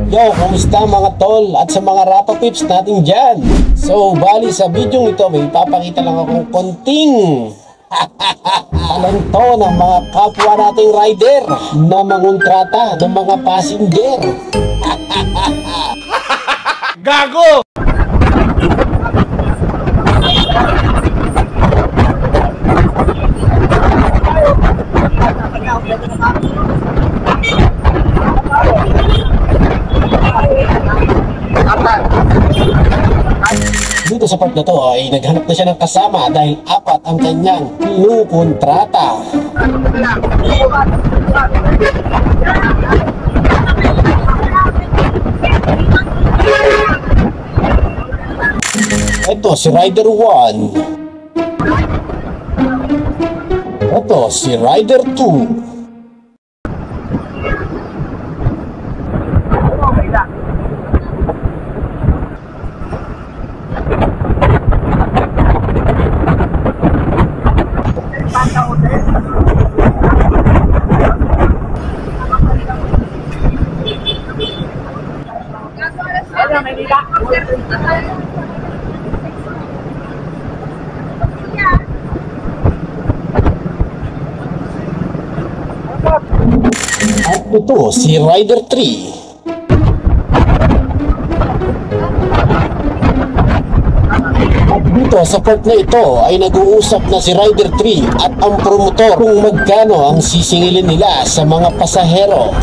Yo, kumusta mga tol at sa mga Rapa Pips natin dyan? So, bali sa video ito may ipapakita lang akong konting talento ng mga kapwa nating rider na mangontrata ng mga passenger. Gago! Dito sa part na to ay naghanap na siya ng kasama dahil 4 ang kanyang pinukontrata. Ito si Rider 1. Ito si Rider 2. At ito si Rider 3. At dito sa part na ito ay nag-uusap na si Rider 3 at ang promotor kung magkano ang sisingilin nila sa mga pasahero.